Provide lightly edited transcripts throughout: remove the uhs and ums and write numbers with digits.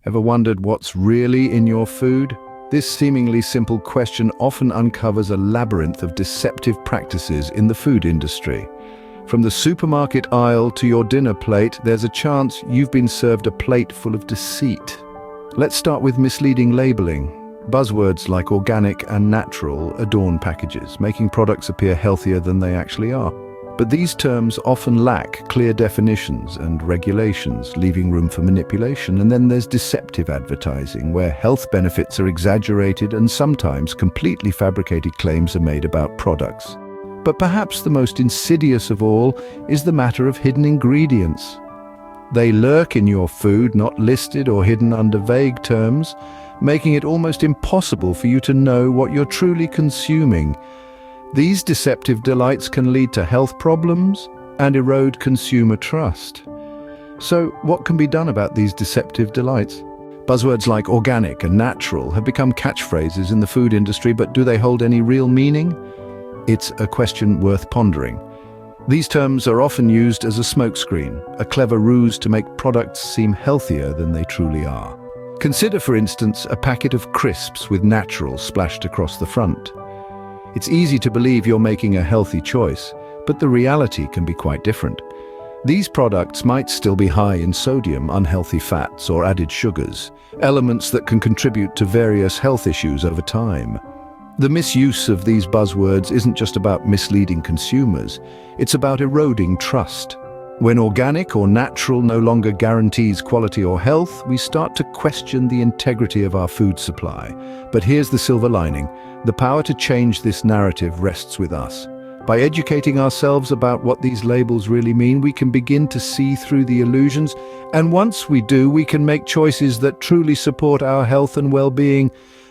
Ever wondered what's really in your food? This seemingly simple question often uncovers a labyrinth of deceptive practices in the food industry. From the supermarket aisle to your dinner plate, there's a chance you've been served a plate full of deceit. Let's start with misleading labeling. Buzzwords like organic and natural adorn packages, making products appear healthier than they actually are. But these terms often lack clear definitions and regulations, leaving room for manipulation. And then there's deceptive advertising, where health benefits are exaggerated and sometimes completely fabricated claims are made about products. But perhaps the most insidious of all is the matter of hidden ingredients. They lurk in your food, not listed or hidden under vague terms, making it almost impossible for you to know what you're truly consuming. These deceptive delights can lead to health problems and erode consumer trust. So, what can be done about these deceptive delights? Buzzwords like organic and natural have become catchphrases in the food industry, but do they hold any real meaning? It's a question worth pondering. These terms are often used as a smokescreen, a clever ruse to make products seem healthier than they truly are. Consider, for instance, a packet of crisps with natural splashed across the front. It's easy to believe you're making a healthy choice, but the reality can be quite different. These products might still be high in sodium, unhealthy fats, or added sugars, elements that can contribute to various health issues over time. The misuse of these buzzwords isn't just about misleading consumers, it's about eroding trust. When organic or natural no longer guarantees quality or health, we start to question the integrity of our food supply. But here's the silver lining. The power to change this narrative rests with us. By educating ourselves about what these labels really mean, we can begin to see through the illusions, and once we do, we can make choices that truly support our health and well-being.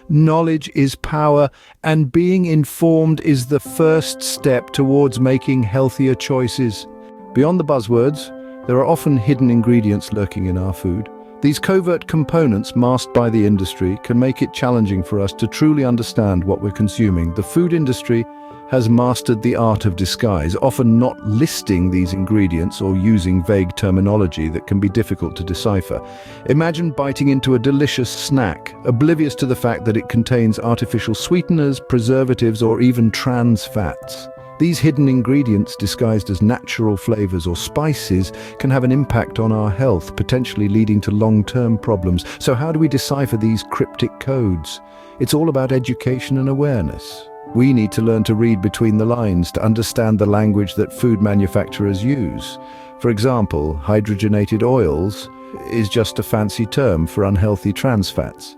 Knowledge is power, and being informed is the first step towards making healthier choices. Beyond the buzzwords, there are often hidden ingredients lurking in our food. These covert components masked by the industry can make it challenging for us to truly understand what we're consuming. The food industry has mastered the art of disguise, often not listing these ingredients or using vague terminology that can be difficult to decipher. Imagine biting into a delicious snack, oblivious to the fact that it contains artificial sweeteners, preservatives, or even trans fats. These hidden ingredients, disguised as natural flavors or spices, can have an impact on our health, potentially leading to long-term problems. So how do we decipher these cryptic codes? It's all about education and awareness. We need to learn to read between the lines to understand the language that food manufacturers use. For example, hydrogenated oils is just a fancy term for unhealthy trans fats.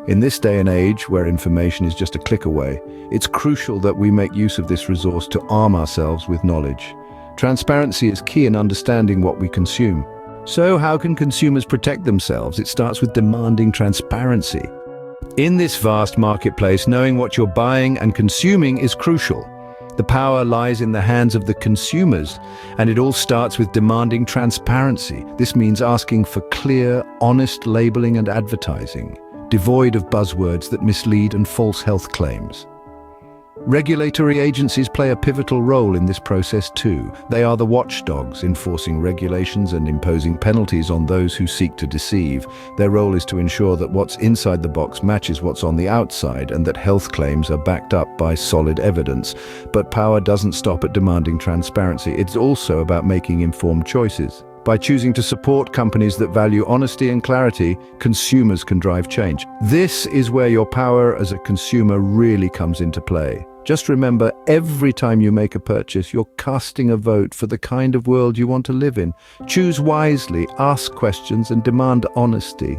In this day and age, where information is just a click away, it's crucial that we make use of this resource to arm ourselves with knowledge. Transparency is key in understanding what we consume. So how can consumers protect themselves? It starts with demanding transparency. In this vast marketplace, knowing what you're buying and consuming is crucial. The power lies in the hands of the consumers, and it all starts with demanding transparency. This means asking for clear, honest labeling and advertising, devoid of buzzwords that mislead and false health claims. Regulatory agencies play a pivotal role in this process too. They are the watchdogs, enforcing regulations and imposing penalties on those who seek to deceive. Their role is to ensure that what's inside the box matches what's on the outside and that health claims are backed up by solid evidence. But power doesn't stop at demanding transparency. It's also about making informed choices. By choosing to support companies that value honesty and clarity, consumers can drive change. This is where your power as a consumer really comes into play. Just remember, every time you make a purchase, you're casting a vote for the kind of world you want to live in. Choose wisely, ask questions, and demand honesty.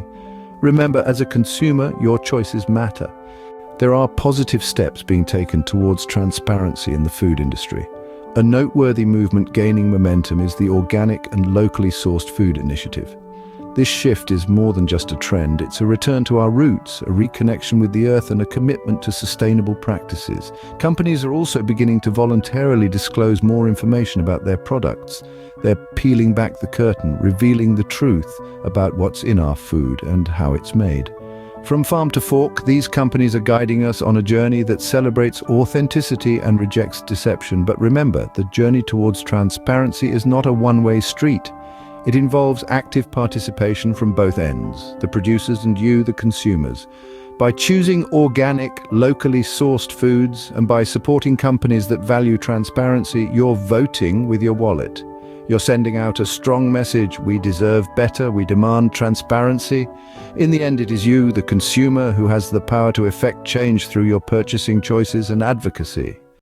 Remember, as a consumer, your choices matter. There are positive steps being taken towards transparency in the food industry. A noteworthy movement gaining momentum is the Organic and Locally Sourced Food Initiative. This shift is more than just a trend, it's a return to our roots, a reconnection with the earth, and a commitment to sustainable practices. Companies are also beginning to voluntarily disclose more information about their products. They're peeling back the curtain, revealing the truth about what's in our food and how it's made. From farm to fork, these companies are guiding us on a journey that celebrates authenticity and rejects deception. But remember, the journey towards transparency is not a one-way street. It involves active participation from both ends, the producers and you, the consumers. By choosing organic, locally sourced foods and by supporting companies that value transparency, you're voting with your wallet. You're sending out a strong message: we deserve better, we demand transparency. In the end, it is you, the consumer, who has the power to effect change through your purchasing choices and advocacy.